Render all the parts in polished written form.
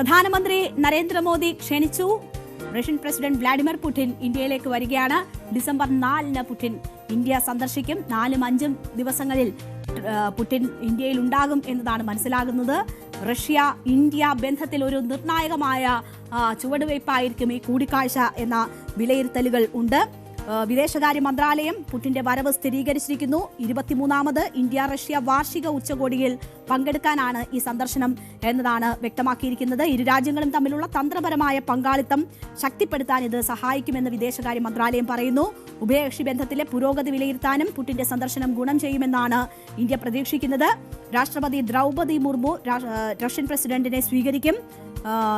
പ്രധാനമന്ത്രി നരേന്ദ്രമോദി ക്ഷണിച്ചു. Russian president Vladimir Putin ഇന്ത്യയിലേക്ക് വരികയാണ്. ഡിസംബർ 4-ന് പുടിൻ ഇന്ത്യ സന്ദർശിക്കും. 4-5 ദിവസങ്ങളിൽ പുടിൻ ഇന്ത്യയിൽ ഉണ്ടാകും എന്നതാണ് മനസ്സിലാകുന്നത്. റഷ്യ ഇന്ത്യ ബന്ധത്തിൽ ഒരു നിർണായകമായ ചുവടുവയ്പായിരിക്കും ഈ കൂടിക്കാഴ്ച എന്ന വിലയിരുത്തലുകൾ ഉണ്ട്. വിദേശകാര്യ മന്ത്രാലയം പുടിന്റെ വരവ് സ്ഥിരീകരിച്ചിരിക്കുന്നു. 23ാമത് ഇന്ത്യ റഷ്യ വാർഷിക ഉച്ചകോടിയിൽ പങ്കെടുക്കാനാണ് ഈ സന്ദർശനം എന്നതാണ് വ്യക്തമാക്കിയിരിക്കുന്നത്. ഇരു രാജ്യങ്ങളും തമ്മിലുള്ള തന്ത്രപരമായ പങ്കാളിത്തം ശക്തിപ്പെടുത്താൻ ഇത് സഹായിക്കുമെന്ന് വിദേശകാര്യ മന്ത്രാലയം പറയുന്നു. ഉഭയകക്ഷി ബന്ധത്തിലെ പുരോഗതി വിലയിരുത്താനും പുടിന്റെ സന്ദർശനം ഗുണം ചെയ്യുമെന്നാണ് ഇന്ത്യ പ്രതീക്ഷിക്കുന്നത്. രാഷ്ട്രപതി ദ്രൗപദി മുർമു റഷ്യൻ പ്രസിഡന്റിനെ സ്വീകരിക്കും.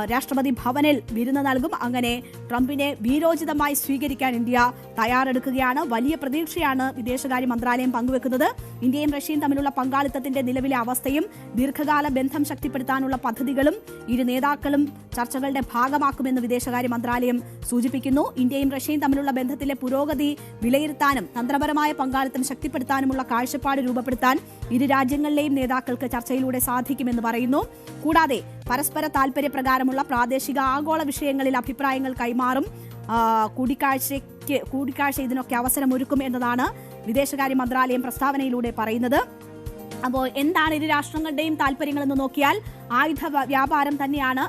രാഷ്ട്രപതി ഭവനിൽ വിരുന്ന് നൽകും. അങ്ങനെ ട്രംപിനെ വീരോചിതമായി സ്വീകരിക്കാൻ ഇന്ത്യ തയ്യാറെടുക്കുകയാണ്. വലിയ പ്രതീക്ഷയാണ് വിദേശകാര്യ മന്ത്രാലയം പങ്കുവെക്കുന്നത്. ഇന്ത്യയും റഷ്യയും തമ്മിലുള്ള പങ്കാളിത്തത്തിന്റെ നിലവിലെ അവസ്ഥയും ദീർഘകാല ബന്ധം ശക്തിപ്പെടുത്താനുള്ള പദ്ധതികളും ഇരു നേതാക്കളും ചർച്ചകളുടെ ഭാഗമാക്കുമെന്ന് വിദേശകാര്യ മന്ത്രാലയം സൂചിപ്പിക്കുന്നു. ഇന്ത്യയും റഷ്യയും തമ്മിലുള്ള ബന്ധത്തിലെ പുരോഗതി വിലയിരുത്താനും തന്ത്രപരമായ പങ്കാളിത്തം ശക്തിപ്പെടുത്താനുമുള്ള കാഴ്ചപ്പാട് രൂപപ്പെടുത്താൻ ഇരു രാജ്യങ്ങളിലെയും നേതാക്കൾക്ക് ചർച്ചയിലൂടെ സാധിക്കുമെന്ന് പറയുന്നു. കൂടാതെ പരസ്പര താൽപര്യപ്രകാരമുള്ള പ്രാദേശിക ആഗോള വിഷയങ്ങളിൽ അഭിപ്രായങ്ങൾ കൈമാറും. കൂടിക്കാഴ്ച ഇതിനൊക്കെ അവസരമൊരുക്കും എന്നതാണ് വിദേശകാര്യ മന്ത്രാലയം പ്രസ്താവനയിലൂടെ പറയുന്നത്. അപ്പോൾ എന്താണ് ഇരു രാഷ്ട്രങ്ങളുടെയും താല്പര്യങ്ങളെന്ന് നോക്കിയാൽ ആയുധ വ്യാപാരം തന്നെയാണ്.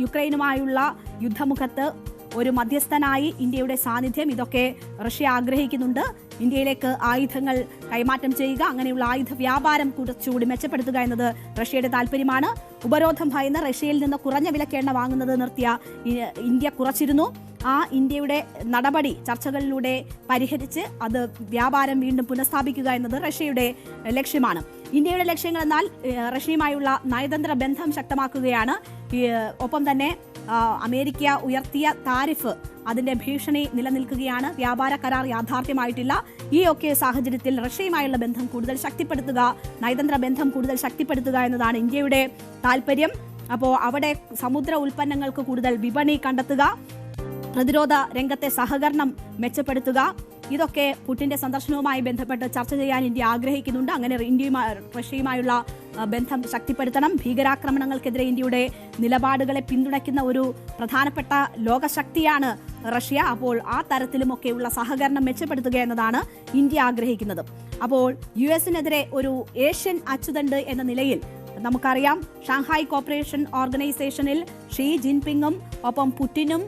യുക്രൈനുമായുള്ള യുദ്ധമുഖത്ത് ഒരു മധ്യസ്ഥനായി ഇന്ത്യയുടെ സാന്നിധ്യം, ഇതൊക്കെ റഷ്യ ആഗ്രഹിക്കുന്നുണ്ട്. ഇന്ത്യയിലേക്ക് ആയുധങ്ങൾ കൈമാറ്റം ചെയ്യുക, അങ്ങനെയുള്ള ആയുധ വ്യാപാരം കുറച്ചുകൂടി മെച്ചപ്പെടുത്തുക എന്നത് റഷ്യയുടെ താല്പര്യമാണ്. ഉപരോധം ഭയന്ന് റഷ്യയിൽ നിന്ന് കുറഞ്ഞ വിലയ്ക്ക് എണ്ണ വാങ്ങുന്നത് നിർത്തിയ ഇന്ത്യ കുറച്ചിരുന്നു. ആ ഇന്ത്യയുടെ നടപടി ചർച്ചകളിലൂടെ പരിഹരിച്ച് അത് വ്യാപാരം വീണ്ടും പുനഃസ്ഥാപിക്കുക എന്നത് റഷ്യയുടെ ലക്ഷ്യമാണ്. ഇന്ത്യയുടെ ലക്ഷ്യങ്ങൾ എന്നാൽ റഷ്യയുമായുള്ള നയതന്ത്ര ബന്ധം ശക്തമാക്കുകയാണ്. ഒപ്പം തന്നെ അമേരിക്ക ഉയർത്തിയ താരിഫ്, അതിന്റെ ഭീഷണി നിലനിൽക്കുകയാണ്. വ്യാപാര കരാർ യാഥാർത്ഥ്യമായിട്ടില്ല. ഈ ഒക്കെ സാഹചര്യത്തിൽ റഷ്യയുമായുള്ള ബന്ധം കൂടുതൽ ശക്തിപ്പെടുത്തുക, നയതന്ത്ര ബന്ധം കൂടുതൽ ശക്തിപ്പെടുത്തുക എന്നതാണ് ഇന്ത്യയുടെ താല്പര്യം. അപ്പോൾ അവിടെ സമുദ്ര ഉൽപ്പന്നങ്ങൾക്ക് കൂടുതൽ വിപണി കണ്ടെത്തുക, പ്രതിരോധ രംഗത്തെ സഹകരണം മെച്ചപ്പെടുത്തുക, ഇതൊക്കെ പുടിന്റെ സന്ദർശനവുമായി ബന്ധപ്പെട്ട് ചർച്ച ചെയ്യാൻ ഇന്ത്യ ആഗ്രഹിക്കുന്നുണ്ട്. അങ്ങനെ റഷ്യയുമായുള്ള ബന്ധം ശക്തിപ്പെടുത്തണം. ഭീകരാക്രമണങ്ങൾക്കെതിരെ ഇന്ത്യയുടെ നിലപാടുകളെ പിന്തുണയ്ക്കുന്ന ഒരു പ്രധാനപ്പെട്ട ലോകശക്തിയാണ് റഷ്യ. അപ്പോൾ ആ തരത്തിലുമൊക്കെയുള്ള സഹകരണം മെച്ചപ്പെടുത്തുക എന്നതാണ് ഇന്ത്യ ആഗ്രഹിക്കുന്നത്. അപ്പോൾ US-നെതിരെ ഒരു ഏഷ്യൻ അച്ചുതണ്ട് എന്ന നിലയിൽ നമുക്കറിയാം, ഷാങ്ഹായ് കോപ്പറേഷൻ ഓർഗനൈസേഷനിൽ ഷീ ജിൻപിങ്ങും ഒപ്പം പുടിനും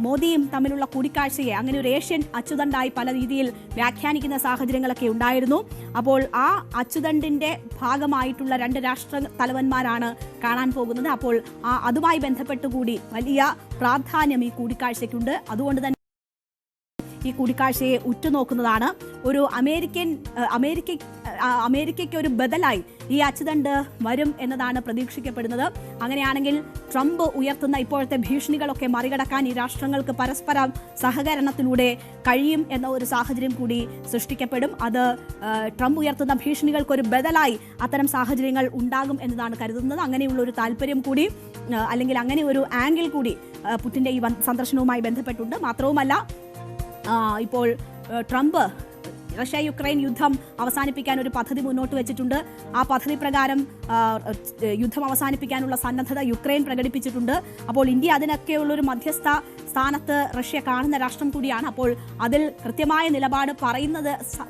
മോദിയും തമ്മിലുള്ള കൂടിക്കാഴ്ചയെ അങ്ങനെ ഒരു ഏഷ്യൻ അച്ചുതണ്ടായി പല രീതിയിൽ വ്യാഖ്യാനിക്കുന്ന സാഹചര്യങ്ങളൊക്കെ ഉണ്ടായിരുന്നു. അപ്പോൾ ആ അച്ചുതണ്ടിന്റെ ഭാഗമായിട്ടുള്ള 2 രാഷ്ട്ര തലവന്മാരാണ് കാണാൻ പോകുന്നത്. അപ്പോൾ അതുമായി ബന്ധപ്പെട്ടുകൂടി വലിയ പ്രാധാന്യം ഈ കൂടിക്കാഴ്ചയ്ക്കുണ്ട്. അതുകൊണ്ട് തന്നെ ഈ കൂടിക്കാഴ്ചയെ ഉറ്റുനോക്കുന്നതാണ്. ഒരു അമേരിക്കയ്ക്ക് ഒരു ബദലായി ഈ അച്ചുതണ്ട് വരും എന്നതാണ് പ്രതീക്ഷിക്കപ്പെടുന്നത്. അങ്ങനെയാണെങ്കിൽ ട്രംപ് ഉയർത്തുന്ന ഇപ്പോഴത്തെ ഭീഷണികളൊക്കെ മറികടക്കാൻ ഈ രാഷ്ട്രങ്ങൾക്ക് പരസ്പരം സഹകരണത്തിലൂടെ കഴിയും എന്ന ഒരു സാഹചര്യം കൂടി സൃഷ്ടിക്കപ്പെടും. അത് ട്രംപ് ഉയർത്തുന്ന ഭീഷണികൾക്കൊരു ബദലായി അത്തരം സാഹചര്യങ്ങൾ ഉണ്ടാകും എന്നതാണ് കരുതുന്നത്. അങ്ങനെയുള്ള ഒരു താല്പര്യം കൂടി, അല്ലെങ്കിൽ അങ്ങനെ ഒരു ആംഗിൾ കൂടി പുടിന്റെ ഈ സന്ദർശനവുമായി ബന്ധപ്പെട്ടുണ്ട്. മാത്രവുമല്ല, ഇപ്പോൾ ട്രംപ് റഷ്യ യുക്രൈൻ യുദ്ധം അവസാനിപ്പിക്കാൻ ഒരു പദ്ധതി മുന്നോട്ട് വെച്ചിട്ടുണ്ട്. ആ പദ്ധതി പ്രകാരം യുദ്ധം അവസാനിപ്പിക്കാനുള്ള സന്നദ്ധത യുക്രൈൻ പ്രകടിപ്പിച്ചിട്ടുണ്ട്. അപ്പോൾ ഇന്ത്യ അതിനൊക്കെയുള്ളൊരു മധ്യസ്ഥ സ്ഥാനത്ത് റഷ്യ കാണുന്ന രാഷ്ട്രം കൂടിയാണ്. അപ്പോൾ അതിൽ കൃത്യമായ നിലപാട്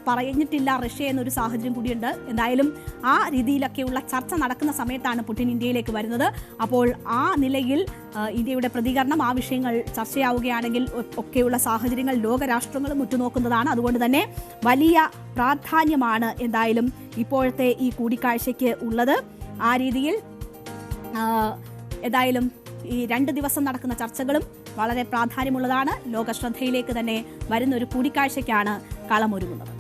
പറഞ്ഞിട്ടില്ല റഷ്യ എന്നൊരു സാഹചര്യം കൂടിയുണ്ട്. എന്തായാലും ആ രീതിയിലൊക്കെയുള്ള ചർച്ച നടക്കുന്ന സമയത്താണ് പുടിൻ ഇന്ത്യയിലേക്ക് വരുന്നത്. അപ്പോൾ ആ നിലയിൽ ഇന്ത്യയുടെ പ്രതികരണം, ആ വിഷയങ്ങൾ ചർച്ചയാവുകയാണെങ്കിൽ ഒക്കെയുള്ള സാഹചര്യങ്ങൾ ലോകരാഷ്ട്രങ്ങളും ഉറ്റുനോക്കുന്നതാണ്. അതുകൊണ്ട് തന്നെ വലിയ പ്രാധാന്യമാണ് എന്തായാലും ഇപ്പോഴത്തെ ഈ കൂടിക്കാഴ്ചയ്ക്ക് ഉള്ളത്. ആ രീതിയിൽ ഏതായാലും ഈ 2 ദിവസം നടക്കുന്ന ചർച്ചകളും വളരെ പ്രാധാന്യമുള്ളതാണ്. ലോക ശ്രദ്ധയിലേക്ക് തന്നെ വരുന്ന ഒരു കൂടിക്കാഴ്ചയ്ക്കാണ് കളമൊരുങ്ങുന്നത്.